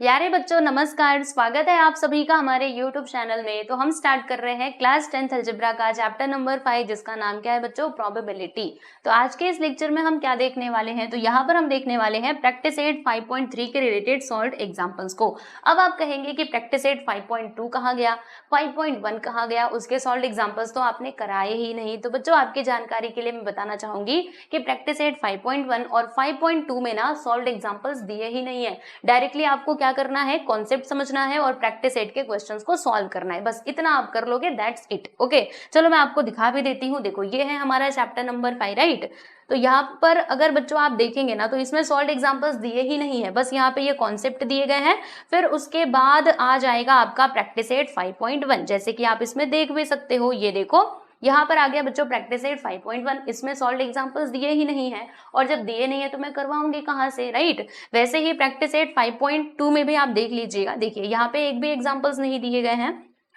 प्यारे बच्चों नमस्कार, स्वागत है आप सभी का हमारे YouTube चैनल में। तो हम स्टार्ट कर रहे हैं क्लास 10th अलजेब्रा का चैप्टर नंबर 5 जिसका नाम क्या है बच्चों, प्रोबेबिलिटी। तो आज के इस लेक्चर में हम क्या देखने वाले हैं, तो यहाँ पर हम देखने वाले हैं प्रैक्टिस एट 5.3 के रिलेटेड सॉल्व्ड एग्जाम्पल्स को। अब आप कहेंगे कि प्रैक्टिस एट 5.2 कहाँ गया, 5.1 कहाँ गया, उसके सॉल्व्ड एग्जाम्पल्स तो आपने कराए ही नहीं। तो बच्चों आपकी जानकारी के लिए मैं बताना चाहूंगी कि प्रैक्टिस एट 5.1 और 5.2 में ना सॉल्व्ड एग्जाम्पल्स दिए ही नहीं है। डायरेक्टली आपको क्या करना है, कॉन्सेप्ट समझना है और प्रैक्टिस एट के क्वेश्चंस को सॉल्व करना है, बस इतना आप कर लोगे, दैट्स इट। ओके, चलो मैं आपको दिखा भी देती हूँ। देखो ये है हमारा चैप्टर नंबर 5, राइट। तो यहाँ पर अगर बच्चों आप देखेंगे ना तो इसमें सॉल्व्ड एग्जांपल्स दिए ही नहीं है, बस यहाँ पे ये कॉन्सेप्ट दिए गए हैं। फिर उसके बाद आ जाएगा आपका प्रैक्टिस एट 5.1, जैसे कि आप इसमें देख भी सकते हो। ये देखो यहाँ पर आ गया बच्चों प्रैक्टिस एट 5.1, इसमें सॉल्व्ड एग्जांपल्स दिए ही नहीं है, और जब दिए नहीं है तो मैं करवाऊंगी कहाँ से, राइट। वैसे ही प्रैक्टिस एट 5.2 में भी आप देख लीजिएगा, देखिए यहाँ पे एक भी एग्जांपल्स नहीं दिए गए हैं,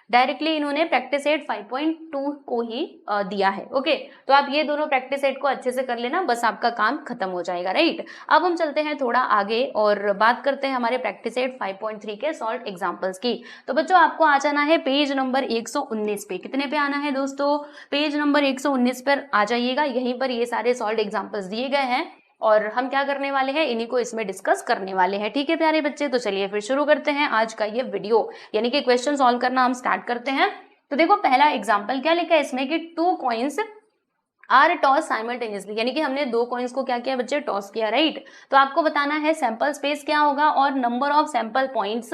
डायरेक्टली इन्होंने प्रैक्टिस एट 5.2 को ही दिया है। ओके, तो आप ये दोनों प्रैक्टिस एट को अच्छे से कर लेना, बस आपका काम खत्म हो जाएगा, राइट। अब हम चलते हैं थोड़ा आगे और बात करते हैं हमारे प्रैक्टिस एट 5.3 के सॉल्व्ड एग्जांपल्स की। तो बच्चों आपको आ जाना है पेज नंबर 119 पे। कितने पे आना है दोस्तों, पेज नंबर 119 पर आ जाइएगा। यहीं पर ये सारे सॉल्व्ड एग्जांपल्स दिए गए हैं और हम क्या करने वाले हैं, इन्हीं को इसमें डिस्कस करने वाले हैं। ठीक है प्यारे बच्चे, तो चलिए फिर शुरू करते हैं आज का ये वीडियो, यानी कि क्वेश्चन सॉल्व करना हम स्टार्ट करते हैं। तो देखो पहला एग्जांपल क्या लिखा है इसमें कि 2 कॉइन्स आर टॉस साइमल्टेनियसली, यानी कि हमने 2 कॉइन्स को क्या किया बच्चे, टॉस किया, राइट। तो आपको बताना है सैंपल स्पेस क्या होगा और नंबर ऑफ सैंपल पॉइंट्स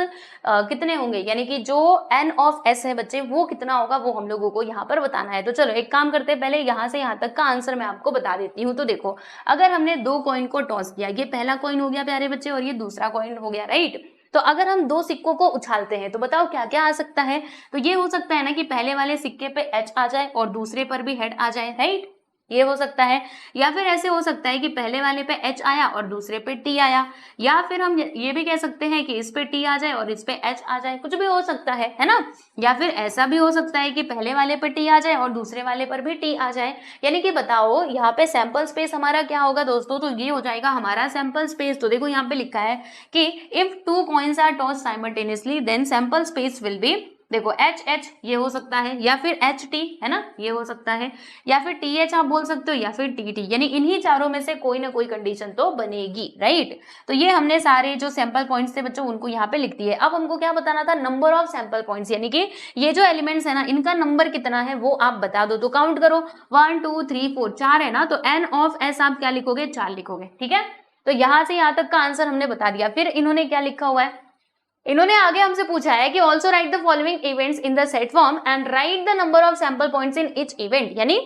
कितने होंगे, यानी कि जो n ऑफ s है बच्चे वो कितना होगा, वो हम लोगों को यहाँ पर बताना है। तो चलो एक काम करते हैं, पहले यहाँ से यहाँ तक का आंसर मैं आपको बता देती हूँ। तो देखो अगर हमने 2 कॉइन को टॉस किया, ये पहला कॉइन हो गया प्यारे बच्चे और ये दूसरा कॉइन हो गया, राइट। तो अगर हम 2 सिक्कों को उछालते हैं तो बताओ क्या क्या आ सकता है। तो ये हो सकता है ना कि पहले वाले सिक्के पे h आ जाए और दूसरे पर भी हेड आ जाए, राइट, ये हो सकता है। या फिर ऐसे हो सकता है कि पहले वाले पे h आया और दूसरे पे t आया, या फिर हम ये भी कह सकते हैं कि इस पे t आ जाए और इस पे h आ जाए, कुछ भी हो सकता है ना। या फिर ऐसा भी हो सकता है कि पहले वाले पे t आ जाए और दूसरे वाले पर भी t आ जाए। यानी कि बताओ यहाँ पे सैंपल स्पेस हमारा क्या होगा दोस्तों, तो ये हो जाएगा हमारा सैंपल स्पेस। तो देखो यहाँ पे लिखा है कि if 2 coins are tossed simultaneously then sample space will be, देखो एच ये हो सकता है, या फिर एच टी है ना, ये हो सकता है, या फिर टी एच आप बोल सकते हो, या फिर टी टी, यानी इन्हीं चारों में से कोई ना कोई कंडीशन तो बनेगी, राइट। तो ये हमने सारे जो सैंपल पॉइंट्स थे बच्चों उनको यहाँ पे लिख दिए। अब हमको क्या बताना था, नंबर ऑफ सैंपल पॉइंट्स, यानी कि ये जो एलिमेंट्स है ना इनका नंबर कितना है वो आप बता दो। तो काउंट करो, 1 2 3 4, 4 है ना, तो एन ऑफ एस आप क्या लिखोगे, 4 लिखोगे, ठीक है। तो यहाँ से यहाँ तक का आंसर हमने बता दिया। फिर इन्होंने क्या लिखा हुआ है, इन्होंने आगे हमसे पूछा है कि also write the following events in the set form and write the number of sample points in each event, यानी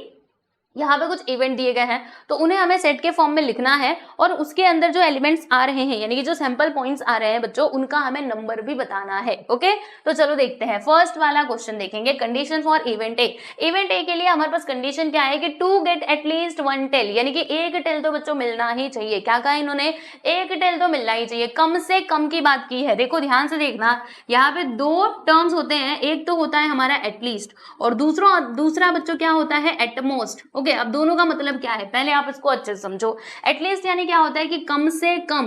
यहाँ पे कुछ इवेंट दिए गए हैं तो उन्हें हमें सेट के फॉर्म में लिखना है और उसके अंदर जो एलिमेंट्स आ रहे हैं यानी कि जो सैंपल पॉइंट्स आ रहे हैं बच्चों उनका हमें नंबर भी बताना है। ओके, तो चलो देखते हैं, फर्स्ट वाला क्वेश्चन देखेंगे, condition for event A. Event A के लिए हमारे पास कंडीशन क्या है कि टू गेट एटलीस्ट 1 टेल, यानी कि एक टेल तो बच्चों मिलना ही चाहिए। क्या कहा इन्होंने, एक टेल तो मिलना ही चाहिए, कम से कम की बात की है। देखो ध्यान से देखना, यहाँ पे 2 टर्म्स होते हैं, एक तो होता है हमारा एटलीस्ट और दूसरा बच्चों क्या होता है, एटमोस्ट। ओके, अब दोनों का मतलब क्या है, पहले आप इसको अच्छे से समझो। एटलीस्ट यानी क्या होता है कि कम से कम,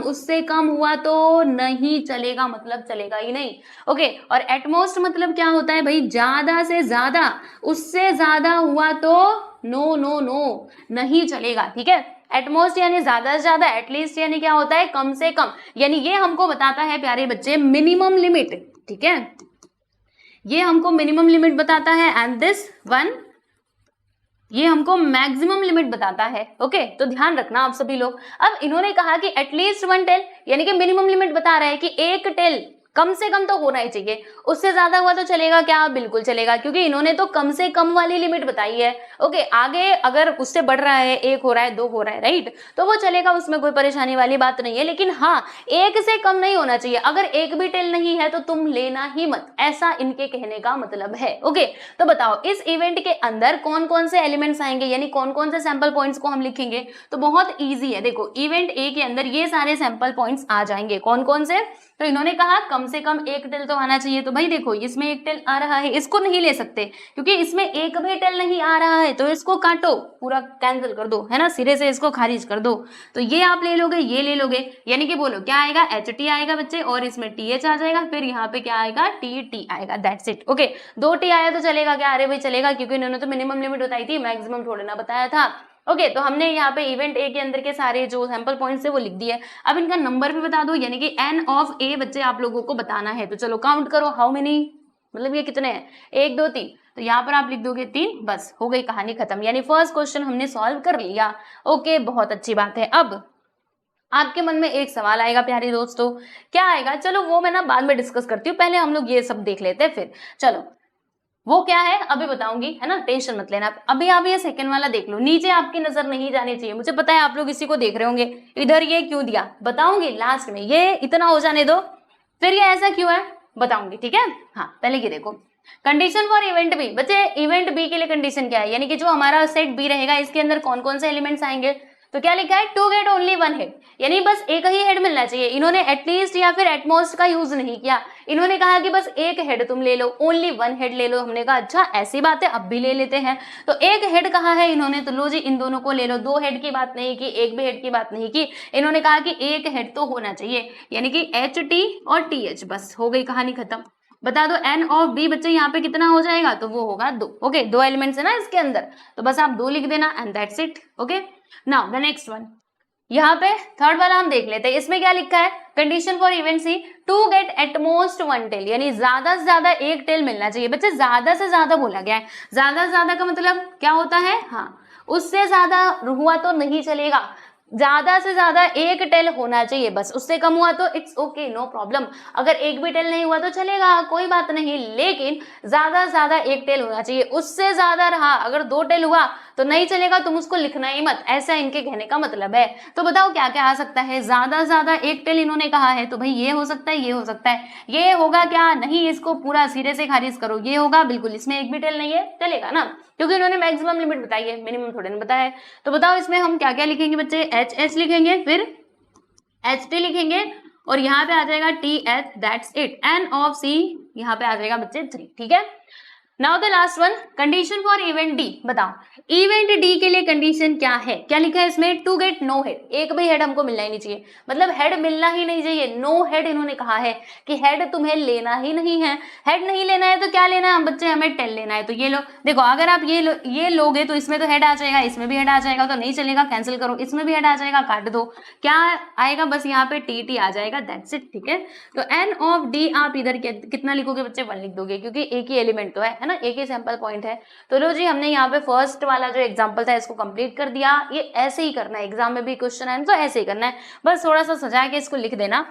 उससे कम हुआ तो नहीं चलेगा, मतलब चलेगा ही नहीं। ओके, और एटमोस्ट मतलब क्या होता है भाई, ज्यादा से ज्यादा, उससे ज्यादा हुआ तो नो नो नो, नहीं चलेगा, ठीक है। एटमोस्ट यानी ज्यादा से ज्यादा, एटलीस्ट यानी क्या होता है, कम से कम, यानी ये हमको बताता है प्यारे बच्चे मिनिमम लिमिट, ठीक है, ये हमको मिनिमम लिमिट बताता है एंड दिस वन ये हमको मैक्सिमम लिमिट बताता है। ओके, तो ध्यान रखना आप सभी लोग। अब इन्होंने कहा कि एटलीस्ट 1 टेल, यानी कि मिनिमम लिमिट बता रहा है कि एक टेल कम से कम तो होना ही चाहिए, उससे ज्यादा हुआ तो चलेगा क्या, बिल्कुल चलेगा, क्योंकि इन्होंने तो कम से कम वाली लिमिट बताई है। ओके, आगे अगर उससे बढ़ रहा है, 1 हो रहा है, 2 हो रहा है, राइट, तो वो चलेगा, उसमें कोई परेशानी वाली बात नहीं है। लेकिन हाँ, 1 से कम नहीं होना चाहिए, अगर 1 भी टेल नहीं है तो तुम लेना ही मत, ऐसा इनके कहने का मतलब है। ओके, तो बताओ इस इवेंट के अंदर कौन कौन से एलिमेंट्स आएंगे, यानी कौन कौन से सैंपल पॉइंट्स को हम लिखेंगे। तो बहुत ईजी है, देखो इवेंट ए के अंदर ये सारे सैंपल पॉइंट्स आ जाएंगे, कौन कौन से, तो इन्होंने कहा कम से कम एक टेल तो आना चाहिए। तो भाई देखो इसमें एक टेल आ रहा है, इसको नहीं ले सकते क्योंकि इसमें एक भी टेल नहीं आ रहा है, तो इसको काटो, पूरा कैंसिल कर दो, है ना, सिरे से इसको खारिज कर दो। तो ये आप ले लोगे, ये ले लोगे, यानी कि बोलो क्या आएगा, HT आएगा बच्चे, और इसमें TH आ जाएगा, फिर यहाँ पे क्या आएगा, TT आएगा, दैट्स इट। ओके, 2 T आया तो चलेगा क्या, अरे भाई चलेगा, क्योंकि इन्होंने तो मिनिमम लिमिट बताई थी, मैक्सिमम थोड़े ना बताया था। ओके, तो हमने यहाँ पे इवेंट ए के अंदर के सारे जो सैंपल पॉइंट्स है वो लिख दिए। अब इनका नंबर भी बता दो, यानी कि N ऑफ A बच्चे आप लोगों को बताना है। तो चलो काउंट करो, हाउ मेनी, मतलब ये कितने हैं, 1 2 3, तो यहाँ पर आप लिख दोगे 3, बस हो गई कहानी खत्म, यानी फर्स्ट क्वेश्चन हमने सॉल्व कर लिया। ओके, बहुत अच्छी बात है। अब आपके मन में एक सवाल आएगा प्यारे दोस्तों, क्या आएगा, चलो वो मैं ना बाद में डिस्कस करती हूँ, पहले हम लोग ये सब देख लेते हैं फिर। चलो वो क्या है अभी बताऊंगी, है ना, टेंशन मत लेना। अभी आप ये सेकंड वाला देख लो, नीचे आपकी नजर नहीं जानी चाहिए, मुझे पता है आप लोग इसी को देख रहे होंगे, इधर ये क्यों दिया बताऊंगी लास्ट में, ये इतना हो जाने दो, फिर ये ऐसा क्यों है बताऊंगी, ठीक है। हाँ, पहले ये देखो, कंडीशन फॉर इवेंट बी, बच्चे इवेंट बी के लिए कंडीशन क्या है, यानी कि जो हमारा सेट बी रहेगा इसके अंदर कौन कौन से एलिमेंट्स आएंगे, तो क्या लिखा है, टू गेट ओनली 1 हेड, यानी बस एक ही हेड मिलना चाहिए। इन्होंने एटलीस्ट या फिर एटमोस्ट का यूज नहीं किया, इन्होंने कहा कि बस एक हेड तुम ले लो, ओनली 1 हेड ले लो। हमने कहा अच्छा ऐसी बात है, अब भी ले लेते हैं। तो एक हेड कहा है इन्होंने, तो लो जी इन दोनों को ले लो, 2 हेड की बात नहीं की, एक भी हेड की बात नहीं की, इन्होंने कहा कि एक हेड तो होना चाहिए, यानी कि HT और TH, बस हो गई कहानी खत्म। बता दो N ऑफ B बच्चे यहाँ पे कितना हो जाएगा, तो वो होगा 2। ओके, 2 एलिमेंट्स है ना इसके अंदर, तो बस आप 2 लिख देना and that's it. Okay, now the next one, यहाँ पे थर्ड वाला हम देख लेते हैं, इसमें क्या लिखा है, condition for event C, to get at most 1 tail, यानी ज्यादा से ज्यादा एक टेल मिलना चाहिए। बच्चे ज्यादा से ज्यादा बोला गया है, ज्यादा से ज्यादा का मतलब क्या होता है, हाँ उससे ज्यादा हुआ तो नहीं चलेगा, ज्यादा से ज्यादा एक टेल होना चाहिए, बस उससे कम हुआ तो इट्स ओके, नो प्रॉब्लम, अगर एक भी टेल नहीं हुआ तो चलेगा, कोई बात नहीं, लेकिन ज्यादा से ज्यादा एक टेल होना चाहिए। उससे ज्यादा रहा, अगर 2 टेल हुआ तो नहीं चलेगा, तुम उसको लिखना ही मत, ऐसा इनके कहने का मतलब है। तो बताओ क्या क्या आ सकता है, ज्यादा से ज्यादा एक टेल इन्होंने कहा है, तो भाई ये हो सकता है, ये हो सकता है, ये होगा क्या, नहीं इसको पूरा सिरे से खारिज करो, ये होगा बिल्कुल, इसमें एक भी टेल नहीं है, चलेगा ना, क्योंकि इन्होंने मैक्सिमम लिमिट बताई है, मिनिमम थोड़े ने बताया है। तो बताओ इसमें हम क्या क्या लिखेंगे बच्चे, HH लिखेंगे, फिर HT लिखेंगे, और यहाँ पे आ जाएगा TH, that's it. N of C यहाँ पे आ जाएगा बच्चे 3, ठीक है। Now the last one, condition for event D, बताओ इवेंट डी के लिए कंडीशन क्या है, क्या लिखा है इसमें, टू गेट नो हेड, एक भी हेड हमको मिलना ही नहीं चाहिए, मतलब हेड मिलना ही नहीं चाहिए, नो हेड इन्होंने कहा है कि हेड तुम्हें लेना ही नहीं है। हेड नहीं लेना है तो क्या लेना है बच्चे, हमें टेल लेना है, तो ये लो, देखो अगर आप ये लोगे तो इसमें तो हेड आ जाएगा, इसमें भी हेड आ जाएगा, तो नहीं चलेगा, कैंसिल करो, इसमें भी हेड आ जाएगा, काट दो, क्या आएगा, बस यहाँ पे TT आ जाएगा, दैट्स इट, ठीक है। तो N ऑफ D आप इधर कितना लिखोगे बच्चे, 1 लिख दोगे, क्योंकि एक ही एलिमेंट तो है ना, एक ही सैंपल पॉइंट है। तो लो जी हमने यहाँ पे फर्स्ट वाला जो एग्जांपल था इसको कंप्लीट कर दिया। ये ऐसे ही करना है, एग्जाम में भी क्वेश्चन आए तो ऐसे ही करना है, बस थोड़ा सा सजा के इसको लिख देना।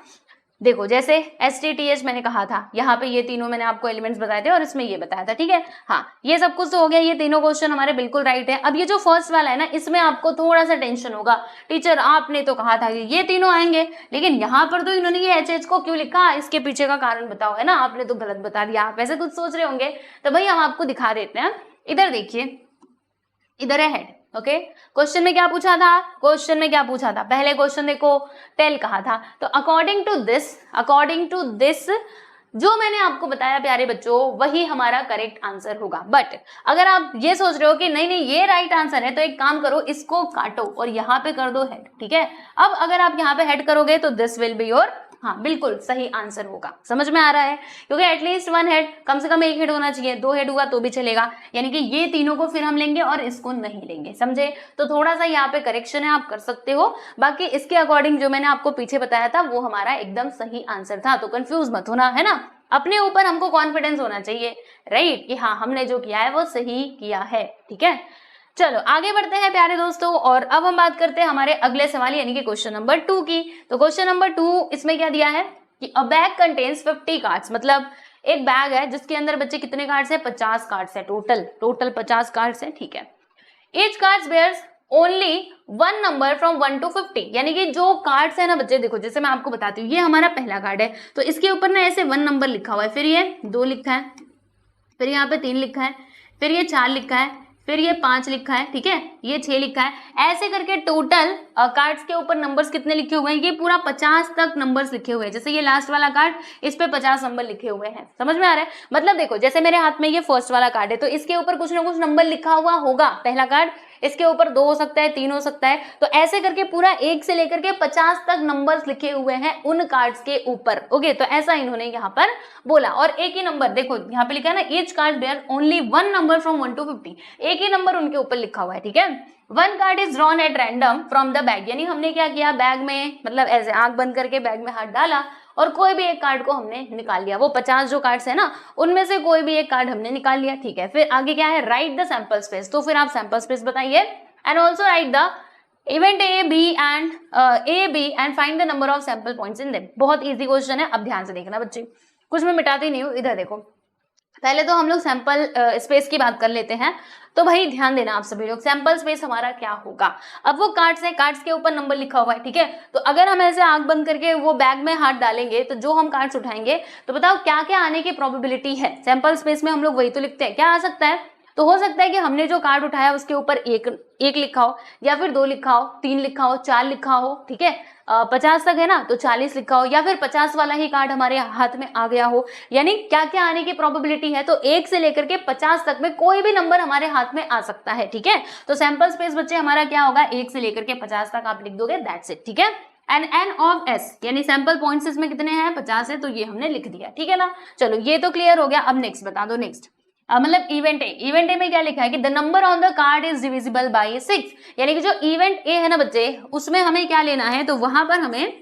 देखो जैसे STTH मैंने कहा था, यहाँ पे ये तीनों मैंने आपको एलिमेंट्स बताए थे और इसमें ये बताया था, ठीक है। हाँ, ये सब कुछ तो हो गया, ये तीनों क्वेश्चन हमारे बिल्कुल राइट है। अब ये जो फर्स्ट वाला है ना, इसमें आपको थोड़ा सा टेंशन होगा, टीचर आपने तो कहा था कि ये तीनों आएंगे, लेकिन यहाँ पर तो इन्होंने ये HH को क्यों लिखा, इसके पीछे का कारण बताओ, है ना, आपने तो गलत बता दिया, आप ऐसे कुछ सोच रहे होंगे, तो भाई हम आपको दिखा देते हैं। इधर देखिए, इधर है हेड, ओके। क्वेश्चन में क्या पूछा था, क्वेश्चन में क्या पूछा था, पहले क्वेश्चन देखो टेल कहा था, तो अकॉर्डिंग टू दिस जो मैंने आपको बताया प्यारे बच्चों, वही हमारा करेक्ट आंसर होगा। बट अगर आप ये सोच रहे हो कि नहीं नहीं ये राइट आंसर है, तो एक काम करो, इसको काटो और यहाँ पे कर दो हेड, ठीक है। अब अगर आप यहाँ पे हेड करोगे तो दिस विल बी योर, हाँ बिल्कुल सही आंसर होगा, समझ में आ रहा है, क्योंकि एटलीस्ट 1 हेड, कम से कम एक हेड होना चाहिए, 2 हेड हुआ तो भी चलेगा, यानी कि ये तीनों को फिर हम लेंगे और इसको नहीं लेंगे, समझे। तो थोड़ा सा यहाँ पे करेक्शन है, आप कर सकते हो, बाकी इसके अकॉर्डिंग जो मैंने आपको पीछे बताया था वो हमारा एकदम सही आंसर था, तो कंफ्यूज मत होना, है ना, अपने ऊपर हमको कॉन्फिडेंस होना चाहिए, राइट, कि हाँ हमने जो किया है वो सही किया है, ठीक है। चलो आगे बढ़ते हैं प्यारे दोस्तों, और अब हम बात करते हैं हमारे अगले सवाल यानी कि क्वेश्चन नंबर 2 की। तो क्वेश्चन नंबर 2 इसमें क्या दिया है कि अ बैग कंटेन्स 50 कार्ड्स, मतलब एक बैग है जिसके अंदर बच्चे कितने कार्ड्स है, 50 कार्ड्स है, टोटल 50 कार्ड्स है, ठीक है। Each cards bears only 1 number from 1 to 50, यानी कि जो कार्ड्स है ना बच्चे, देखो जैसे मैं आपको बताती हूँ, ये हमारा पहला कार्ड है, तो इसके ऊपर ना ऐसे 1 नंबर लिखा हुआ है, फिर ये 2 लिखा है, फिर यहाँ पे 3 लिखा है, फिर ये 4 लिखा है, फिर ये 5 लिखा है, ठीक है, ये 6 लिखा है, ऐसे करके टोटल कार्ड्स के ऊपर नंबर्स कितने लिखे हुए हैं, ये पूरा 50 तक नंबर्स लिखे हुए हैं। जैसे ये लास्ट वाला कार्ड, इस पे 50 नंबर लिखे हुए हैं, समझ में आ रहा है। मतलब देखो जैसे मेरे हाथ में ये फर्स्ट वाला कार्ड है, तो इसके ऊपर कुछ ना कुछ नंबर लिखा हुआ होगा, पहला कार्ड, इसके ऊपर 2 हो सकता है, 3 हो सकता है, तो ऐसे करके पूरा 1 से लेकर के 50 तक नंबर्स लिखे हुए हैं उन कार्ड्स के ऊपर। ओके, तो ऐसा इन्होंने यहाँ पर बोला। और एक ही नंबर, देखो यहाँ पे लिखा है ना, each card bear only 1 number from 1 to 50, एक ही नंबर उनके ऊपर लिखा हुआ है, ठीक है। 1 card is drawn at random from the bag, यानी हमने क्या किया, बैग में मतलब ऐसे आंख बंद करके बैग में हाथ डाला और कोई भी एक कार्ड को हमने निकाल लिया। वो 50 जो कार्ड्स है ना, उनमें से कोई भी एक कार्ड हमने निकाल लिया, ठीक है। फिर आगे क्या है, राइट द सैंपल स्पेस, तो फिर आप सैंपल स्पेस बताइए, and also write the event A B and find the number of sample points in them. बहुत इजी क्वेश्चन है, अब ध्यान से देखना बच्चे, कुछ मैं मिटाती नहीं हूँ, इधर देखो। पहले तो हम लोग सैंपल स्पेस की बात कर लेते हैं। तो भाई ध्यान देना आप सभी लोग, सैंपल स्पेस हमारा क्या होगा। अब वो कार्ड्स है, कार्ड्स के ऊपर नंबर लिखा हुआ है, ठीक है। तो अगर हम ऐसे आंख बंद करके वो बैग में हाथ डालेंगे, तो जो हम कार्ड्स उठाएंगे, तो बताओ क्या क्या आने की प्रोबेबिलिटी है। सैंपल स्पेस में हम लोग वही तो लिखते हैं, क्या आ सकता है। तो हो सकता है कि हमने जो कार्ड उठाया उसके ऊपर एक लिखा हो, या फिर 2 लिखा हो, 3 लिखा हो, 4 लिखा हो, ठीक है। 50 तक है ना, तो 40 लिखा हो, या फिर 50 वाला ही कार्ड हमारे हाथ में आ गया हो। यानी क्या क्या आने की प्रोबेबिलिटी है, तो 1 से लेकर के 50 तक में कोई भी नंबर हमारे हाथ में आ सकता है, ठीक है। तो सैंपल स्पेस बच्चे हमारा क्या होगा, 1 से लेकर के 50 तक आप लिख दोगे, दैट्स इट, ठीक है। एंड एन ऑफ एस, यानी सैंपल पॉइंट्स इसमें कितने हैं, 50 है, तो ये हमने लिख दिया, ठीक है ना। चलो ये तो क्लियर हो गया। अब नेक्स्ट बता दो, नेक्स्ट मतलब इवेंट ए, इवेंट ए में क्या लिखा है कि the number on the card is divisible by 6, यानी कि जो इवेंट ए है ना बच्चे, उसमें हमें क्या लेना है, तो वहां पर हमें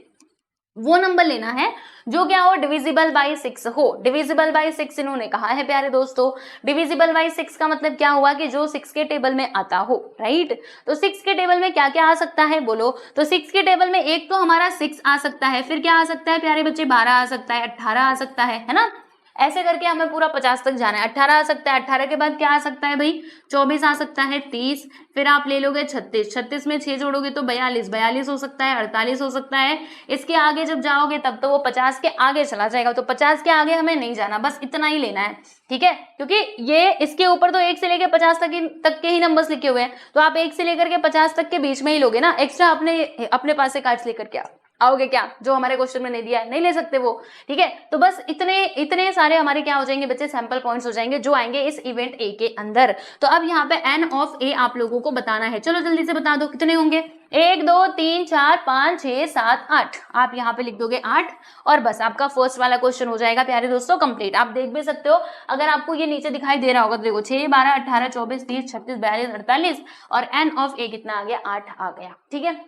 वो नंबर लेना है जो क्या हो, डिविजिबल बाय 6 हो। डिविजिबल बाय 6 इन्होंने कहा है प्यारे दोस्तों। डिविजिबल बाय 6 का मतलब क्या हुआ कि जो 6 के टेबल में आता हो, राइट। तो 6 के टेबल में क्या क्या आ सकता है बोलो, तो 6 के टेबल में एक तो हमारा 6 आ सकता है, फिर क्या आ सकता है प्यारे बच्चे, 12 आ सकता है, 18 आ सकता है ना। ऐसे करके हमें पूरा 50 तक जाना है। 18 आ सकता है, 18 के बाद क्या आ सकता है भाई, 24 आ सकता है, 30, फिर आप ले लोगे 36, 36 में 6 जोड़ोगे तो 42, 42 हो सकता है, 48 हो सकता है। इसके आगे जब जाओगे तब तो वो 50 के आगे चला जाएगा, तो 50 के आगे हमें नहीं जाना, बस इतना ही लेना है, ठीक है। क्योंकि ये इसके ऊपर तो 1 से लेकर 50 तक के ही नंबर्स लिखे हुए हैं, तो आप 1 से लेकर के 50 तक के बीच में ही लोगे ना। एक्स्ट्रा अपने पास से कार्ड्स लेकर के आओगे क्या, जो हमारे क्वेश्चन में नहीं दिया है, नहीं ले सकते वो, ठीक है। तो बस इतने सारे हमारे क्या हो जाएंगे बच्चे, सैंपल पॉइंट्स हो जाएंगे जो आएंगे इस इवेंट ए के अंदर। तो अब यहाँ पे एन ऑफ ए आप लोगों को बताना है, चलो जल्दी से बता दो कितने होंगे। 1 2 3 4 5 6 7 8, आप यहाँ पे लिख दोगे 8, और बस आपका फर्स्ट वाला क्वेश्चन हो जाएगा प्यारे दोस्तों कंप्लीट। आप देख भी सकते हो, अगर आपको ये नीचे दिखाई दे रहा होगा तो देखो 6 12 18 24 30 36 42 48, और एन ऑफ ए कितना आ गया, 8 आ गया, ठीक है।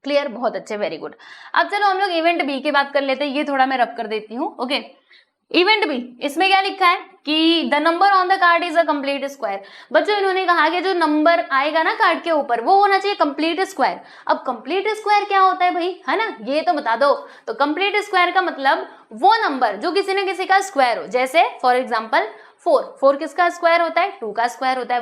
क्लियर, बहुत अच्छे, वेरी गुड। अब चलो हम लोग इवेंट बी की बात कर लेते हैं, ये थोड़ा मैं रब कर देती हूँ। ओके, इवेंट बी, इसमें क्या लिखा है कि the number on the card is a complete square. बच्चों इन्होंने कहा कि जो नंबर आएगा ना कार्ड के ऊपर वो होना चाहिए कंप्लीट स्क्वायर। अब कंप्लीट स्क्वायर क्या होता है भाई, है ना, ये तो बता दो। तो कंप्लीट स्क्वायर का मतलब वो नंबर जो किसी न किसी का स्क्वायर हो, जैसे फॉर एग्जाम्पल 4 किसका स्क्वायर होता है, 2 का स्क्वायर होता है,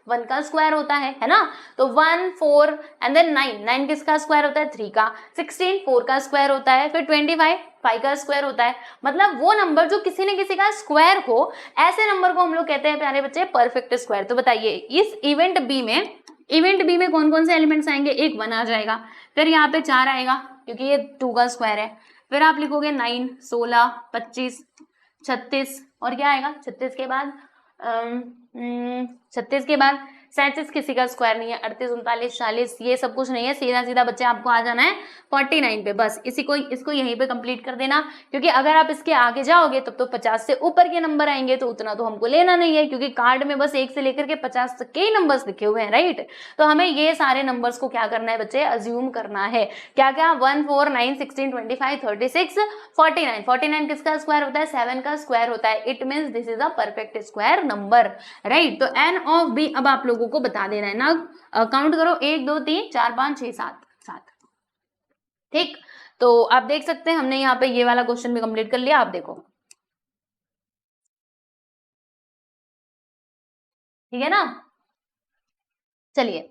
1 का स्क्वायर होता है ना। तो 1 4 एंड देन 9 किसका स्क्वायर होता है, 3 का, 16 4 का स्क्वायर होता है, फिर 25 5 का स्क्वायर होता है। मतलब वो नंबर जो किसी न किसी का स्क्वायर हो, ऐसे नंबर को हम लोग कहते हैं प्यारे बच्चे परफेक्ट स्क्वायर। तो बताइए इस इवेंट बी में कौन कौन से एलिमेंट्स आएंगे, एक 1 आ जाएगा, फिर यहाँ पे 4 आएगा क्योंकि ये 2 का स्क्वायर है, फिर आप लिखोगे 9 16 25 36, और क्या आएगा 36 के बाद 36 के बाद 37 किसी का स्क्वायर नहीं है, 38 39 40 ये सब कुछ नहीं है, सीधा सीधा बच्चे आपको आ जाना है 49 पे। बस इसको यहीं पे कंप्लीट कर देना, क्योंकि अगर आप इसके आगे जाओगे तब तो 50 से ऊपर के नंबर आएंगे, तो उतना तो हमको लेना नहीं है, क्योंकि कार्ड में बस 1 से लेकर के 50 तक के ही नंबर्स लिखे हुए हैं, राइट। तो हमें ये सारे नंबर्स को क्या करना है बच्चे, अज्यूम करना है। क्या क्या, 1 4 9 16 25 36 49, 49 किसका स्क्वायर होता है, 7 का स्क्वायर होता है। It means this is a perfect square number, right. तो एन ऑफ बी अब आप लोगों को बता देना है ना, काउंट करो 1 2 3 4 5 6 7 7, ठीक। तो आप देख सकते हैं हमने यहाँ पे ये वाला क्वेश्चन भी कंप्लीट कर लिया, आप देखो, ठीक है ना। चलिए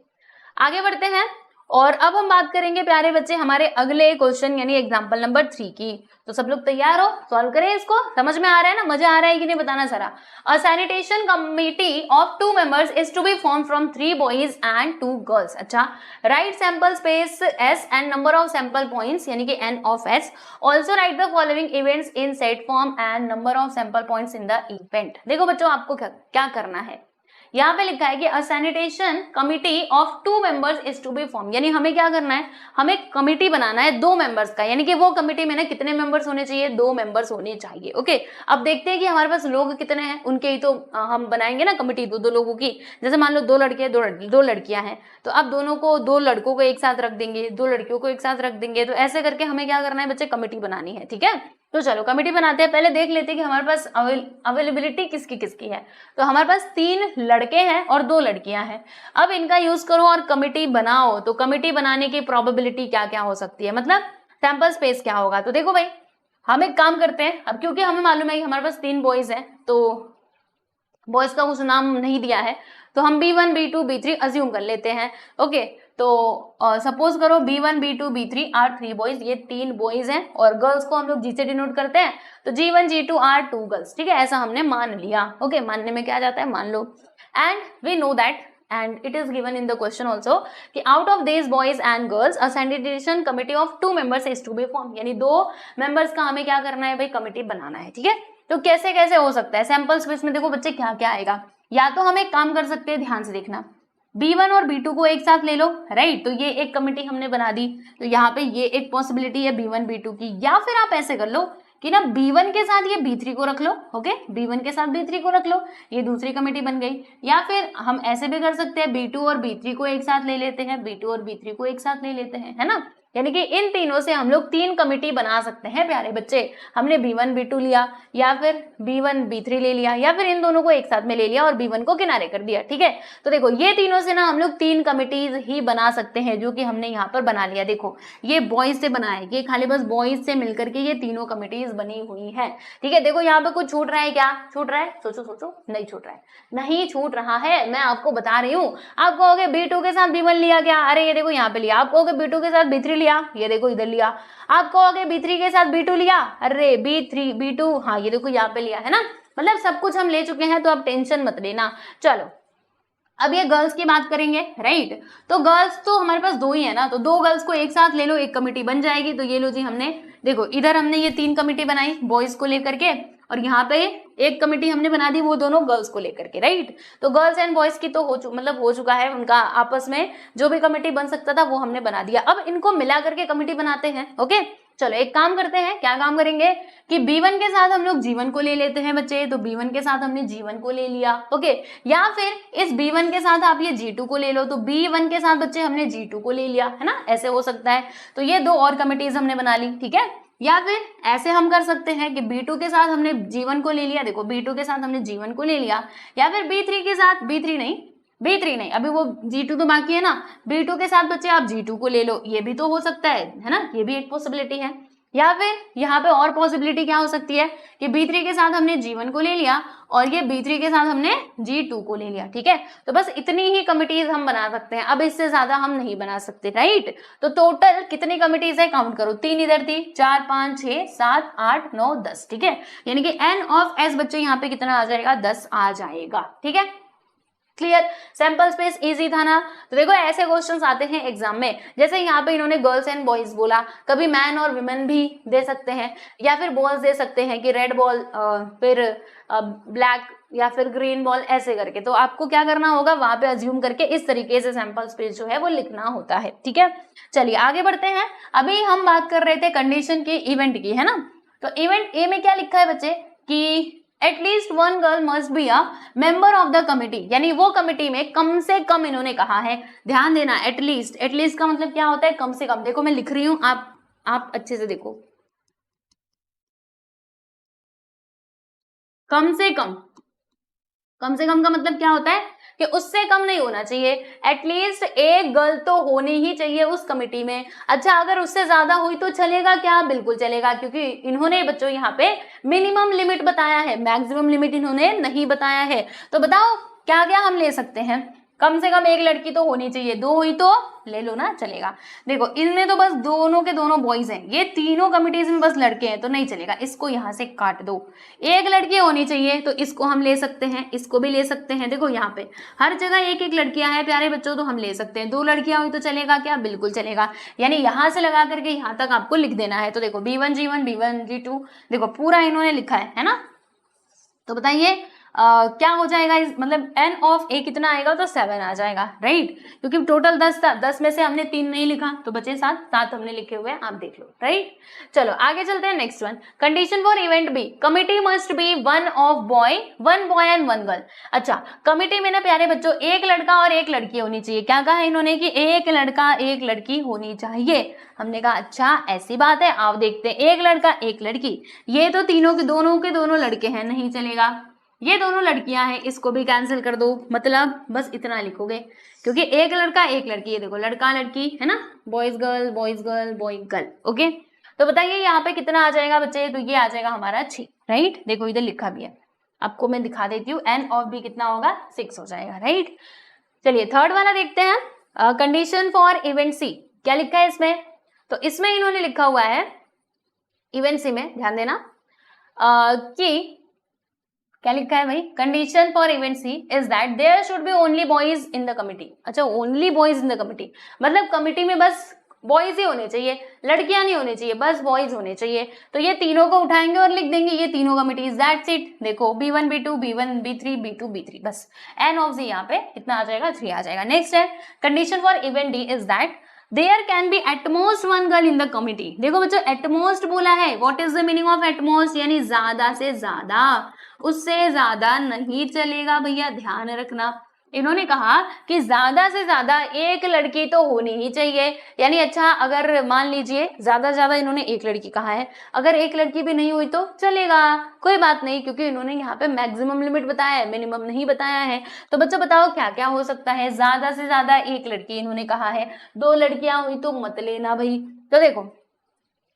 आगे बढ़ते हैं, और अब हम बात करेंगे प्यारे बच्चे हमारे अगले क्वेश्चन यानी एग्जांपल नंबर 3 की। तो सब लोग तैयार हो, सॉल्व करें इसको। समझ में आ रहा है ना, मजा आ रहा है कि नहीं बताना जरा। A sanitation committee of 2 members is to be form from 3 boys and 2 girls. अच्छा, write sample space S and number of sample points यानी कि n of s। Also write the following events in set form and number of sample points in the event. देखो बच्चों, आपको क्या करना है, यहाँ पे लिखा है कि a sanitation committee of 2 members is to be form, यानी हमें क्या करना है, हमें कमिटी बनाना है 2 मेंबर्स का, यानी कि वो कमिटी में ना कितने मेंबर्स होने चाहिए, 2 मेंबर्स होने चाहिए। ओके, अब देखते हैं कि हमारे पास लोग कितने हैं, उनके ही तो हम बनाएंगे ना कमिटी, दो लोगों की। जैसे मान लो 2 लड़के दो लड़कियां हैं, तो अब दोनों को 2 लड़कों को एक साथ रख देंगे, 2 लड़कियों को एक साथ रख देंगे। तो ऐसे करके हमें क्या करना है बच्चे, कमिटी बनानी है। ठीक है, तो चलो कमिटी बनाते हैं। पहले देख लेते हैं कि हमारे पास अवेलेबिलिटी किसकी किसकी है। तो हमारे पास 3 लड़के हैं और 2 लड़कियां हैं। अब इनका यूज करो और कमिटी बनाओ। तो कमिटी बनाने की प्रोबेबिलिटी क्या क्या हो सकती है, मतलब सैंपल स्पेस क्या होगा। तो देखो भाई, हम एक काम करते हैं, अब क्योंकि हमें मालूम है कि हमारे पास 3 बॉयज हैं, तो बॉयज का कुछ नाम नहीं दिया है, तो हम B1 B2 B3 अज्यूम कर लेते हैं। ओके, तो सपोज करो B1 B2 B3 are 3 boys, ये 3 बॉयज हैं, और गर्ल्स को हम लोग G से डिनोट करते हैं, तो G1 G2 आर 2 गर्ल्स। ठीक है, ऐसा हमने मान लिया। ओके, मानने में क्या जाता है, मान लो। And we know that and it is given in the question also कि out of these boys and girls a sanitation committee of 2 members is to be formed, यानी 2 मेंबर्स का हमें क्या करना है भाई, कमिटी बनाना है। ठीक है, तो कैसे कैसे हो सकता है सैंपल स्पेस में, देखो बच्चे क्या क्या आएगा। या तो हम एक काम कर सकते हैं, ध्यान से देखना, B1 और B2 को एक साथ ले लो, राइट, तो ये एक कमिटी हमने बना दी। तो यहाँ पे ये एक पॉसिबिलिटी है B1 B2 की। या फिर आप ऐसे कर लो कि ना B1 के साथ ये B3 को रख लो। ओके, B1 के साथ B3 को रख लो, ये दूसरी कमेटी बन गई। या फिर हम ऐसे भी कर सकते हैं, B2 और B3 को एक साथ ले लेते हैं, B2 और B3 को एक साथ ले लेते हैं, है ना। यानी कि इन तीनों से हम लोग 3 कमिटी बना सकते हैं प्यारे बच्चे। हमने B1 B2 लिया, या फिर B1 B3 ले लिया, या फिर इन दोनों को एक साथ में ले लिया और B1 को किनारे कर दिया। ठीक है, तो देखो ये तीनों से ना हम लोग 3 कमिटीज ही बना सकते हैं, जो कि हमने यहाँ पर बना लिया। देखो ये बॉयज से बना है, ये खाली बस बॉयज से मिलकर के ये तीनों कमिटीज बनी हुई है। ठीक है, देखो यहाँ पे कुछ छूट रहा है, क्या छूट रहा है, सोचो सोचो, नहीं छूट रहा है, नहीं छूट रहा है, मैं आपको बता रही हूँ। आप कहोगे B2 के साथ B1 लिया क्या, अरे ये देखो यहाँ पे लिया। आप कहोगे B2 के साथ B3 लिया, ये देखो इधर लिया। आप कहोगे B3 के साथ B2 लिया, अरे B3 B2, हाँ ये देखो यहाँ पे लिया, है ना। मतलब सब कुछ हम ले चुके हैं, तो आप टेंशन मत लेना। चलो अब ये गर्ल्स की बात करेंगे, राइट। तो गर्ल्स तो हमारे पास 2 ही है ना, तो 2 गर्ल्स को एक साथ ले लो, एक कमिटी बन जाएगी। तो ये लो जी, हमने देखो इधर हमने ये 3 कमिटी बनाई बॉयज को लेकर के, और यहाँ पे एक कमिटी हमने बना दी वो दोनों गर्ल्स को लेकर के, राइट। तो गर्ल्स एंड बॉयज की तो हो चुका है, उनका आपस में जो भी कमिटी बन सकता था वो हमने बना दिया। अब इनको मिला करके कमिटी बनाते हैं। ओके, चलो एक काम करते हैं, क्या काम करेंगे कि B1 के साथ हम लोग G1 को ले लेते हैं बच्चे। तो B1 के साथ हमने G1 को ले लिया। ओके, या फिर इस B1 के साथ आप ये G2 को ले लो, तो B1 के साथ बच्चे हमने G2 को ले लिया, है ना, ऐसे हो सकता है। तो ये 2 और कमिटीज हमने बना ली। ठीक है, या फिर ऐसे हम कर सकते हैं कि B2 के साथ हमने G1 को ले लिया, देखो B2 के साथ हमने G1 को ले लिया, या फिर B3 के साथ B3 नहीं, अभी वो G2 तो बाकी है ना, B2 के साथ बच्चे आप G2 को ले लो, ये भी तो हो सकता है ना, ये भी एक पॉसिबिलिटी है। या फिर यहाँ पे और पॉसिबिलिटी क्या हो सकती है कि B3 के साथ हमने G1 को ले लिया और ये B3 के साथ हमने G2 को ले लिया। ठीक है, तो बस इतनी ही कमिटीज हम बना सकते हैं, अब इससे ज्यादा हम नहीं बना सकते, राइट। तो टोटल कितनी कमिटीज है, काउंट करो, 3 इधर थी, 4 5 6 7 8 9 10। ठीक है, यानी कि n ऑफ s बच्चे यहाँ पे कितना आ जाएगा, 10 आ जाएगा। ठीक है, क्लियर। सैंपल स्पेस इजी था ना। तो देखो ऐसे क्वेश्चंस आते हैं एग्जाम में, जैसे यहाँ पे इन्होंने गर्ल्स एंड बॉयज बोला, कभी मैन और वुमेन भी दे सकते हैं, या फिर बॉल्स दे सकते हैं कि रेड बॉल, फिर ब्लैक, या फिर ग्रीन बॉल, ऐसे करके। तो आपको क्या करना होगा, वहां पे अज्यूम करके इस तरीके से सैंपल स्पेस जो है वो लिखना होता है। ठीक है, चलिए आगे बढ़ते हैं। अभी हम बात कर रहे थे कंडीशन की, इवेंट की, है ना। तो इवेंट ए में क्या लिखा है बच्चे कि at least 1 girl must be a member of the committee, यानी वो कमिटी में कम से कम इन्होंने कहा है, ध्यान देना, एटलीस्ट का मतलब क्या होता है, कम से कम। देखो मैं लिख रही हूं, आप अच्छे से देखो, कम से कम का मतलब क्या होता है कि उससे कम नहीं होना चाहिए, एटलीस्ट एक गर्ल तो होनी ही चाहिए उस कमिटी में। अच्छा, अगर उससे ज्यादा हुई तो चलेगा क्या, बिल्कुल चलेगा, क्योंकि इन्होंने बच्चों यहाँ पे मिनिमम लिमिट बताया है, मैक्सिमम लिमिट इन्होंने नहीं बताया है। तो बताओ क्या क्या हम ले सकते हैं, कम से कम एक लड़की तो होनी चाहिए, दो हुई तो ले लो ना, चलेगा। देखो इनमें तो बस दोनों के दोनों बॉयज हैं, ये तीनों कमिटीज में बस लड़के हैं तो नहीं चलेगा, इसको यहाँ से काट दो। एक लड़की होनी चाहिए तो इसको हम ले सकते हैं, इसको भी ले सकते हैं। देखो यहाँ पे हर जगह एक एक लड़कियां हैं प्यारे बच्चों, तो हम ले सकते हैं। दो लड़कियां हुई तो चलेगा क्या? बिल्कुल चलेगा। यानी यहाँ से लगा करके यहाँ तक आपको लिख देना है। तो देखो B1G1 B1G2, देखो पूरा इन्होंने लिखा है ना। तो बताइए क्या हो जाएगा इस मतलब n ऑफ a कितना आएगा? तो 7 आ जाएगा, राइट। क्योंकि टोटल 10 था, 10 में से हमने 3 नहीं लिखा तो बचे 7, 7 हमने लिखे हुए हैं, आप देख लो, राइट। चलो आगे चलते हैं। Next one, condition for event B, committee must be one of boy, one boy and one girl. अच्छा, कमिटी में ना प्यारे बच्चों एक लड़का और एक लड़की होनी चाहिए। क्या कहा है इन्होंने कि एक लड़का एक लड़की होनी चाहिए। हमने कहा अच्छा ऐसी बात है, आप देखते हैं एक लड़का एक लड़की, ये तो तीनों के दोनों लड़के हैं, नहीं चलेगा। ये दोनों लड़कियां हैं, इसको भी कैंसिल कर दो, मतलब बस इतना लिखोगे क्योंकि एक लड़का एक लड़की है। देखो लड़का लड़की है ना, boys girl boys girl boy girl, okay. तो बताइए यहाँ पे कितना आ जाएगा बच्चे? तो ये आ जाएगा हमारा 6, राइट। देखो इधर लिखा भी है, आपको मैं दिखा देती हूँ। n ऑफ b कितना होगा? 6 हो जाएगा, राइट। चलिए थर्ड वाला देखते हैं, कंडीशन फॉर इवेंट सी। क्या लिखा है इसमें? तो इसमें इन्होंने लिखा हुआ है इवेंट सी में, ध्यान देना कि क्या लिखा है भाई? Condition for event C is that there should be only boys in the committee. अच्छा, only boys in the committee मतलब कमिटी में बस बॉयज ही होने चाहिए, लड़कियां नहीं होनी चाहिए, बस बॉयज होने चाहिए। तो ये तीनों को उठाएंगे और लिख देंगे ये तीनों कमिटीज, दैट्स इट। देखो B1 B2 B1 B3 B2 B3, बस n ऑफ z यहाँ पे कितना आ जाएगा? 3 आ जाएगा। नेक्स्ट है condition for event D is that there can be at most one girl in the committee. देखो बच्चों एटमोस्ट बोला है, what is the meaning of at most? यानी ज्यादा से ज्यादा, उससे ज्यादा नहीं चलेगा भैया, ध्यान रखना। इन्होंने कहा कि ज्यादा से ज्यादा एक लड़की तो होनी ही चाहिए। यानी अच्छा अगर मान लीजिए ज्यादा से ज्यादा इन्होंने एक लड़की कहा है, अगर एक लड़की भी नहीं हुई तो चलेगा, कोई बात नहीं, क्योंकि इन्होंने यहाँ पे मैक्सिमम लिमिट बताया है, मिनिमम नहीं बताया है। तो बच्चों बताओ क्या क्या हो सकता है? ज्यादा से ज्यादा एक लड़की इन्होंने कहा है, दो लड़कियां हुई तो मत लेना भाई। तो देखो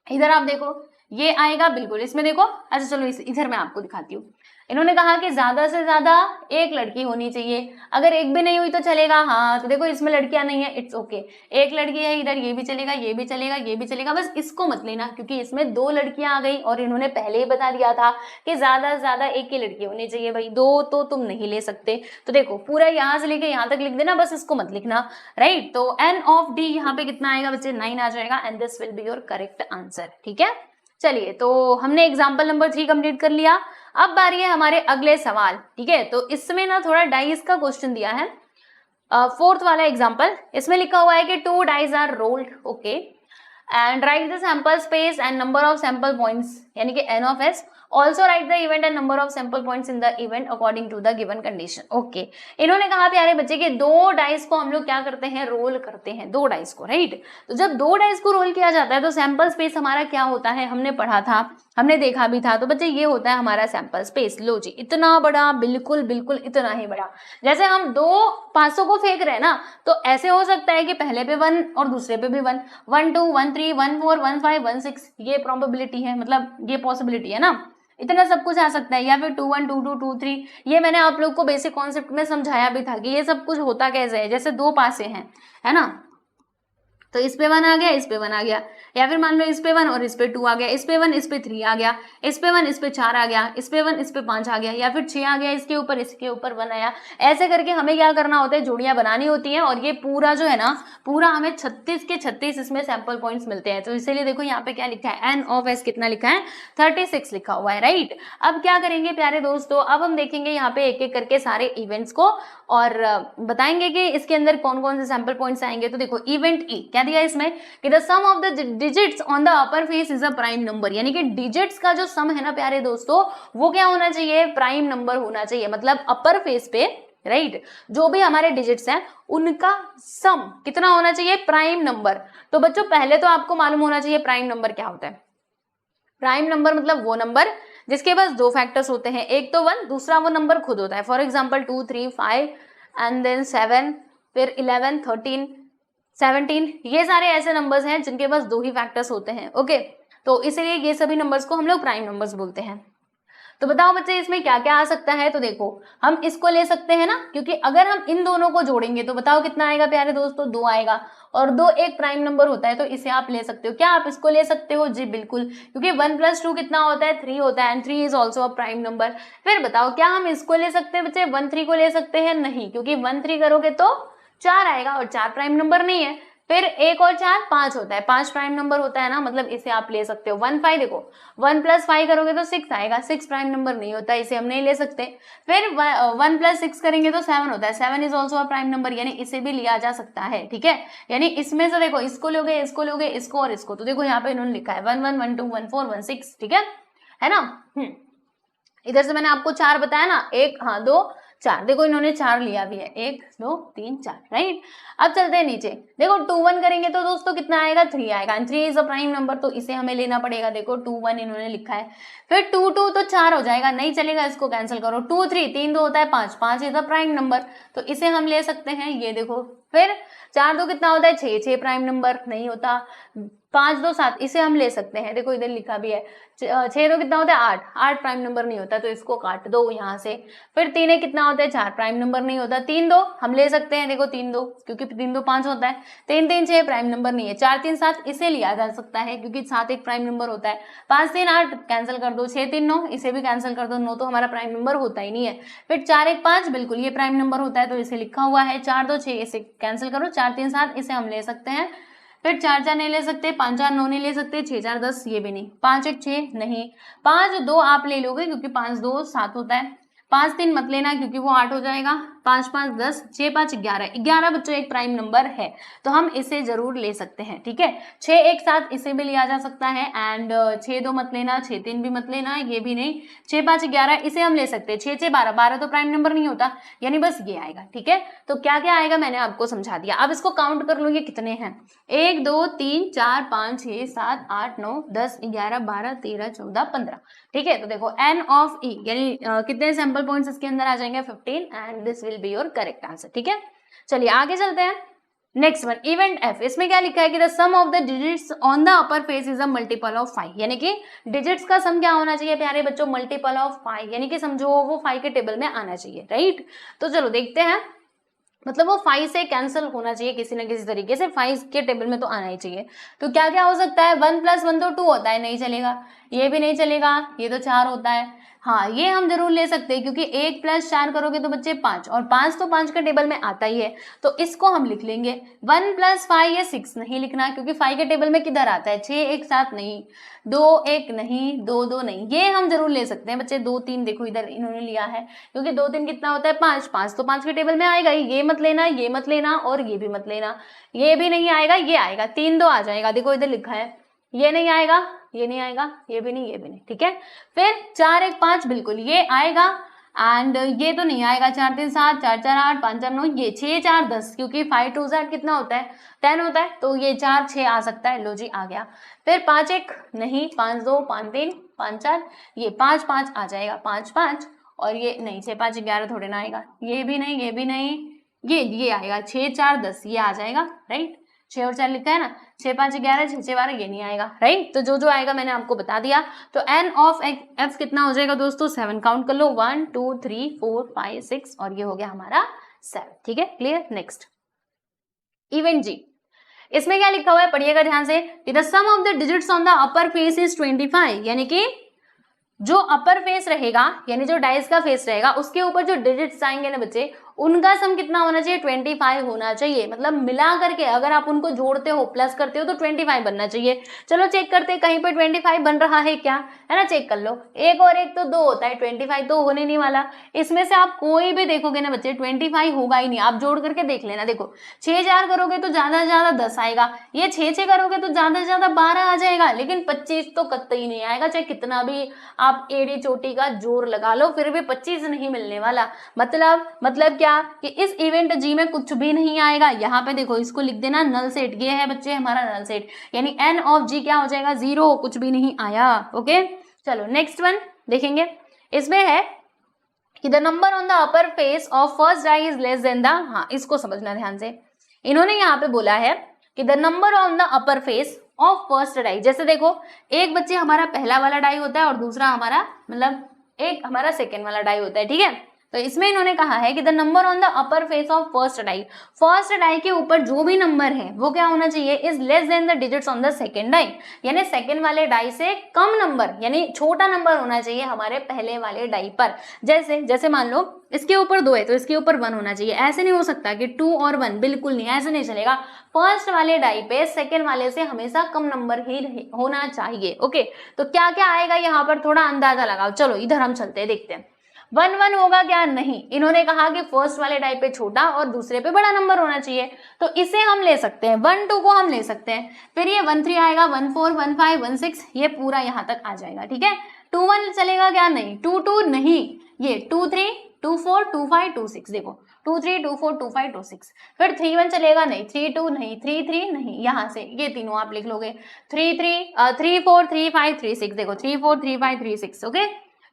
इधर आप देखो ये आएगा बिल्कुल इसमें, देखो अच्छा चलो इधर मैं आपको दिखाती हूँ। इन्होंने कहा कि ज्यादा से ज्यादा एक लड़की होनी चाहिए, अगर एक भी नहीं हुई तो चलेगा। हाँ तो देखो इसमें लड़कियां नहीं है, इट्स ओके। एक लड़की है इधर, ये भी चलेगा ये भी चलेगा ये भी चलेगा, बस इसको मत लेना क्योंकि इसमें दो लड़कियां आ गई और इन्होंने पहले ही बता दिया था कि ज्यादा से ज्यादा एक ही लड़की होनी चाहिए भाई, दो तो तुम नहीं ले सकते। तो देखो पूरा यहाँ से लेके यहाँ तक लिख देना, बस इसको मत लिखना, राइट। तो n ऑफ d यहाँ पे कितना आएगा बच्चे? 9 आ जाएगा and this will be your correct answer, ठीक है। चलिए तो हमने एग्जाम्पल नंबर 3 कंप्लीट कर लिया। अब बारी है हमारे अगले सवाल, ठीक है। तो इसमें ना थोड़ा डाइस का क्वेश्चन दिया है, फोर्थ वाला एग्जाम्पल। इसमें लिखा हुआ है कि 2 dice are rolled, okay, and write the sample space and number of sample points यानी कि n of s, also write the event and number of sample points in the event according to the given condition, okay. इन्होंने कहा प्यारे बच्चे कि दो dice को हम लोग क्या करते हैं? रोल करते हैं, दो डाइस को, राइट। तो जब दो डाइस को रोल किया जाता है तो सैंपल स्पेस हमारा क्या होता है? हमने पढ़ा था, हमने देखा भी था। तो बच्चे ये होता है हमारा सैंपल स्पेस। लो जी, इतना बड़ा, बिल्कुल बिल्कुल इतना ही बड़ा। जैसे हम दो 500 को फेंक रहे हैं ना, तो ऐसे हो सकता है कि पहले पे 1 और दूसरे पे भी 1, 1 2 1 3 1 4 1 5 1 6, ये प्रोबेबिलिटी है, मतलब ये पॉसिबिलिटी है ना, इतना सब कुछ आ सकता है। या फिर 2 1 2 2 2 3, ये मैंने आप लोग को बेसिक कॉन्सेप्ट में समझाया भी था कि ये सब कुछ होता कैसे है। जैसे दो पासे हैं, है ना, तो इस पे 1 आ गया, इस पे 1 आ गया, या फिर मान लो इस पे 1 और इस पे 2 आ गया, इस पे 1 इस पे 3 आ गया, इस पे 1 इस पे 4 आ गया, इस पे 1 इस पे 5 आ गया, या फिर 6 आ गया, इसके ऊपर 1 आया। ऐसे करके हमें क्या करना होता है? जोड़ियां बनानी होती हैं। और ये पूरा जो है ना, पूरा हमें 36 के 36 इसमें सैंपल पॉइंट्स मिलते हैं। तो इसीलिए देखो यहाँ पे क्या लिखा है? n ऑफ s कितना लिखा है? 36 लिखा हुआ है, राइट। अब क्या करेंगे प्यारे दोस्तों? अब हम देखेंगे यहाँ पे एक एक करके सारे इवेंट्स को और बताएंगे कि इसके अंदर कौन कौन से सैंपल पॉइंट्स आएंगे। तो देखो इवेंट ई क्या दिया है इसमें कि the sum of the digits on the upper face is a prime number, यानी कि डिजिट्स का जो सम है ना प्यारे दोस्तों, वो क्या होना चाहिए? प्राइम नंबर होना चाहिए। मतलब अपर फेस पे, राइट, जो भी हमारे डिजिट्स हैं उनका सम कितना होना चाहिए? Prime number. तो बच्चों पहले तो आपको मालूम होना चाहिए प्राइम नंबर क्या होता है। प्राइम नंबर मतलब वो नंबर जिसके पास दो फैक्टर्स होते हैं, एक तो 1, दूसरा वो नंबर खुद होता है। फॉर एग्जाम्पल 2 3 5 एंड देन 7, फिर 11 13 17, ये सारे ऐसे नंबर्स हैं जिनके पास दो ही फैक्टर्स होते हैं, ओके। तो इसीलिए ये सभी नंबर्स को हम लोग प्राइम नंबर्स बोलते हैं। तो बताओ बच्चे इसमें क्या क्या आ सकता है। तो देखो हम इसको ले सकते हैं ना, क्योंकि अगर हम इन दोनों को जोड़ेंगे तो बताओ कितना आएगा प्यारे दोस्तों, 2 आएगा, और 2 एक प्राइम नंबर होता है, तो इसे आप ले सकते हो। क्या आप इसको ले सकते हो? जी बिल्कुल, क्योंकि 1 + 2 कितना होता है, 3 होता है, and 3 is also a prime number. फिर बताओ क्या हम इसको ले सकते हैं बच्चे, 1 3 को ले सकते हैं? नहीं, क्योंकि 1 3 करोगे तो 4 आएगा, और 4 प्राइम नंबर नहीं है। फिर 1 और 4 5 होता है, 5 प्राइम नंबर होता है ना, मतलब इसे आप ले सकते हो। 1 5 देखो 1 + 5 करोगे तो 6 आएगा, 6 प्राइम नंबर नहीं होता, इसे हम नहीं ले सकते। फिर 1 + 6 करेंगे तो 7 होता है, 7 is also a prime number, यानी इसे भी लिया जा सकता है। ठीक है, यानी इसमें से देखो इसको लोगे, इसको लोगे, इसको और इसको, तो देखो यहाँ पे इन्होंने लिखा है 1 1 1 2 1 4 1 6, ठीक है ना। इधर से मैंने आपको 4 बताया ना, 1 हाँ 2 4, देखो इन्होंने 4 लिया भी है, 1 2 3 4, राइट। अब चलते हैं नीचे, देखो 2 1 करेंगे तो दोस्तों कितना आएगा, 3 आएगा, and 3 is a prime number, तो इसे हमें लेना पड़ेगा। देखो 2 1 इन्होंने लिखा है। फिर 2 2 तो 4 हो जाएगा, नहीं चलेगा, इसको कैंसिल करो। 2 3 3 2 होता है 5, 5 इज अ प्राइम नंबर, तो इसे हम ले सकते हैं, ये देखो। फिर 4 2 कितना होता है, 6, 6 प्राइम नंबर नहीं होता। 5 2 7, इसे हम ले सकते हैं, देखो इधर लिखा भी है। 6 2 कितना होता है, 8, 8 प्राइम नंबर नहीं होता, तो इसको काट दो यहाँ से। फिर 3 1 कितना होता है, 4 प्राइम नंबर नहीं होता। 3 2 हम ले सकते हैं, देखो 3 2, क्योंकि 3 2 5 होता है। 3 3 6 प्राइम नंबर नहीं है। 4 3 7 इसे लिया जा सकता है, क्योंकि 7 एक प्राइम नंबर होता है। 5 3 8 कैंसिल कर दो, 6 3 9 इसे भी कैंसिल कर दो, 9 तो हमारा प्राइम नंबर होता ही नहीं है। फिर 4 1 5 बिल्कुल ये प्राइम नंबर होता है, तो इसे लिखा हुआ है। 4 2 6 इसे कैंसिल करो, 4 3 7 इसे हम ले सकते हैं। फिर 4 4 नहीं ले सकते, 5 4 9 नहीं ले सकते, 6 4 10 ये भी नहीं, 5 1 6 नहीं, 5 2 आप ले लोगे, क्योंकि 5 2 7 होता है। 5 3 मत लेना, क्योंकि वो 8 हो जाएगा। 5 5 10, 6 5 11, 11 बच्चों एक प्राइम नंबर है, तो हम इसे जरूर ले सकते हैं। ठीक है, 6 1 7 इसे भी लिया जा सकता है, एंड 6 2 मत लेना, 6 3 भी मत लेना, ये भी नहीं। 6 5 11 इसे हम ले सकते हैं। 6 6 12, 12 तो प्राइम नंबर नहीं होता, यानी बस ये आएगा। ठीक है, तो क्या क्या आएगा मैंने आपको समझा दिया। अब इसको काउंट कर लो, ये कितने हैं, 1 2 3 4 5 6 7 8 9 10 11 12 13 14 15। ठीक है, तो देखो n ऑफ e यानी कितने सैंपल पॉइंट्स इसके अंदर आ जाएंगे, 15, and this will be your correct answer. ठीक है, चलिए आगे चलते हैं। नेक्स्ट वन, इवेंट f, इसमें क्या लिखा है कि the sum of the digits on the upper face is a multiple of 5, यानी कि डिजिट्स का सम क्या होना चाहिए प्यारे बच्चों, मल्टीपल ऑफ 5, यानी कि समझो वो 5 के टेबल में आना चाहिए, राइट। तो चलो देखते हैं, मतलब वो 5 से कैंसिल होना चाहिए किसी ना किसी तरीके से, 5 के टेबल में तो आना ही चाहिए। तो क्या क्या हो सकता है, 1 + 1 तो 2 होता है, नहीं चलेगा, ये भी नहीं चलेगा, ये तो 4 होता है। हाँ ये हम जरूर ले सकते हैं, क्योंकि 1 + 4 करोगे तो बच्चे 5, और 5 तो 5 के टेबल में आता ही है, तो इसको हम लिख लेंगे। 1 + 5 ये 6 नहीं लिखना, क्योंकि 5 के टेबल में किधर आता है, 6 1 7 नहीं, 2 1 नहीं, 2 2 नहीं, ये हम जरूर ले सकते हैं बच्चे। 2 3 देखो इधर इन्होंने लिया है, क्योंकि 2 3 कितना होता है, 5, 5 तो 5 के टेबल में आएगा ही, ये मत लेना, ये मत लेना, और ये भी मत लेना, ये भी नहीं आएगा, ये आएगा, 3 2 आ जाएगा, देखो इधर लिखा है, ये नहीं आएगा, ये नहीं आएगा, ये भी नहीं, ये भी नहीं। ठीक है, फिर 4 1 5 बिल्कुल ये आएगा, एंड ये तो नहीं आएगा, 4 3 7 4 4 8 5 4 9, ये 6 4 10, क्योंकि 5 2 8 कितना होता है, 10 होता है, तो ये 4 6 आ सकता है, लो जी आ गया। फिर 5 1 नहीं, 5 2 5 3 5 4, ये 5 5 आ जाएगा, 5 5, और ये नहीं, 6 5 11 थोड़े ना आएगा, ये भी नहीं, ये भी नहीं, ये आएगा, 6 4 10 ये आ जाएगा, राइट। 6 और 4 लिखा है ना, 6 5 11 6 6 12 ये नहीं आएगा, राइट। तो जो जो आएगा मैंने आपको बता दिया। तो n ऑफ f कितना हो जाएगा दोस्तों, 7, काउंट कर लो, 1 2 3 4 5 6, और ये हो गया हमारा 7। ठीक है, क्लियर। नेक्स्ट इवेंट g, इसमें क्या लिखा हुआ है पढ़िएगा ध्यान से, the sum of the digits on the upper face is 25, यानी कि जो अपर फेस रहेगा, यानी जो डाइस का फेस रहेगा, उसके ऊपर जो डिजिट्स आएंगे ना बच्चे, उनका सम कितना होना चाहिए, 25 होना चाहिए। मतलब मिला करके अगर आप उनको जोड़ते हो, प्लस करते हो, तो 25 बनना चाहिए। चलो चेक करते हैं कहीं पर 25 बन रहा है क्या, है ना, चेक कर लो। 1 और 1 तो 2 होता है, 25 तो होने नहीं वाला। इसमें से आप कोई भी देखोगे ना बच्चे, 25 होगा ही नहीं। आप जोड़ करके देख लेना, देखो 6 4 करोगे तो ज्यादा से ज्यादा 10 आएगा, ये 6 6 करोगे तो ज्यादा से ज्यादा 12 आ जाएगा, लेकिन 25 तो कतई नहीं आएगा, चाहे कितना भी आप एड़ी चोटी का जोर लगा लो, फिर भी 25 नहीं मिलने वाला। मतलब क्या कि इस इवेंट जी में कुछ भी नहीं आएगा। यहाँ पे देखो इसको लिख देना नल सेट, ये है बच्चे हमारा नल सेट, यानी n ऑफ g क्या हो जाएगा, 0, कुछ भी नहीं आया। ओके, चलो नेक्स्ट वन देखेंगे। इसमें है कि the number on the upper face of first die is less than the, हाँ इसको समझना ध्यान से। इन्होंने यहाँ पे बोला है कि the number on the upper face of first die, जैसे देखो एक बच्चे हमारा पहला वाला डाई होता है और दूसरा हमारा मतलब एक हमारा सेकेंड वाला डाई होता है, ठीक है। तो इसमें इन्होंने कहा है कि the number on the upper face of first die के ऊपर जो भी नंबर है वो क्या होना चाहिए, is less than the digits on the second die, यानी सेकेंड वाले डाई से कम नंबर, यानी छोटा नंबर होना चाहिए हमारे पहले वाले डाई पर। जैसे जैसे मान लो इसके ऊपर 2 है तो इसके ऊपर 1 होना चाहिए, ऐसे नहीं हो सकता कि 2 और 1, बिल्कुल नहीं, ऐसे नहीं चलेगा। फर्स्ट वाले डाई पे सेकेंड वाले से हमेशा कम नंबर ही होना चाहिए। ओके, तो क्या क्या आएगा यहाँ पर थोड़ा अंदाजा लगाओ। चलो इधर हम चलते हैं, देखते हैं 1 1 होगा क्या, नहीं। इन्होंने कहा कि फर्स्ट वाले डाई पे छोटा और दूसरे पे बड़ा नंबर होना चाहिए, तो इसे हम ले सकते हैं, 1 2 को हम ले सकते हैं। फिर ये 1 3 आएगा, 1 4 1 5 1 6, ये पूरा यहाँ तक आ जाएगा, ठीक है। 2 1 चलेगा क्या, नहीं। 2 2 नहीं, ये 2 3 2 4 2 5 2 6, देखो 2 3 2 4 2 5 2 6। फिर 3 1 चलेगा, नहीं। 3 2 नहीं, 3 3 नहीं, यहाँ से ये तीनों आप लिख लोगे। 3 4 3 5 3 6, देखो 3 4 3 5 3 6, ओके।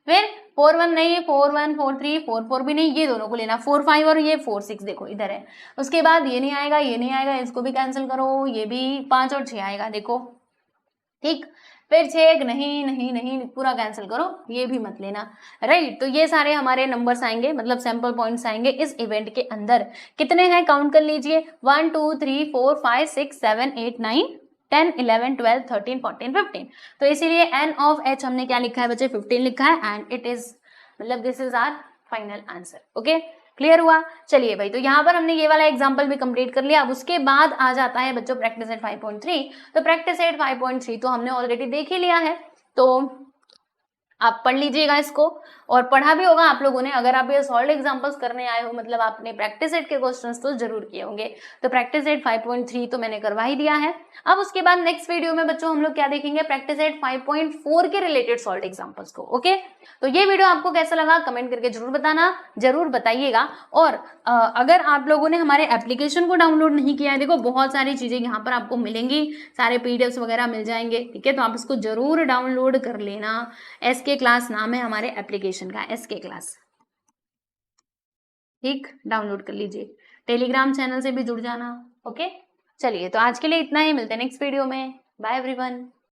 फिर 4 1 नहीं, 4 1 4 3 4 4 भी नहीं, ये दोनों को लेना, 4 5 और ये 4 6, देखो इधर है। उसके बाद ये नहीं आएगा, ये नहीं आएगा, इसको भी कैंसिल करो, ये भी 5 और 6 आएगा, देखो, ठीक। फिर 6 नहीं नहीं नहीं, पूरा कैंसिल करो, ये भी मत लेना, राइट। तो ये सारे हमारे नंबर्स आएंगे, मतलब सैंपल पॉइंट्स आएंगे इस इवेंट के अंदर। कितने हैं काउंट कर लीजिए, 1 2 3 4 5 6 7 8 9 10 11 12 13 14 15। तो इसीलिए n ऑफ h हमने क्या लिखा है बच्चे, 15 लिखा है, एंड इट इज, मतलब this is our final answer. Okay, clear हुआ। चलिए भाई, तो यहाँ पर हमने ये वाला एग्जाम्पल भी कंप्लीट कर लिया। अब उसके बाद आ जाता है बच्चों प्रैक्टिस एट 5.3। तो प्रैक्टिस एट 5.3 तो हमने ऑलरेडी देख ही लिया है, तो आप पढ़ लीजिएगा इसको, और पढ़ा भी होगा आप लोगों ने। अगर आप ये सॉल्व एग्जांपल्स करने आए हो, मतलब आपने प्रैक्टिस सेट के क्वेश्चंस तो जरूर किए होंगे। तो प्रैक्टिस सेट 5.3 तो मैंने करवा ही दिया है। अब उसके बाद नेक्स्ट वीडियो में बच्चों हम लोग क्या देखेंगे, प्रैक्टिस सेट 5.4 के रिलेटेड सॉल्व एग्जांपल्स को। ओके, तो ये वीडियो आपको कैसा लगा कमेंट करके जरूर बताना, जरूर बताइएगा। और अगर आप लोगों ने हमारे एप्लीकेशन को डाउनलोड नहीं किया है, देखो बहुत सारी चीजें यहाँ पर आपको मिलेंगी, सारे पीडीएफ्स वगैरह मिल जाएंगे, ठीक है। तो आप इसको जरूर डाउनलोड कर लेना। एसके क्लास नाम है हमारे एप्लीकेशन का, एसके क्लास, ठीक, डाउनलोड कर लीजिए। टेलीग्राम चैनल से भी जुड़ जाना। ओके, चलिए तो आज के लिए इतना ही, मिलते हैं नेक्स्ट वीडियो में। Bye everyone.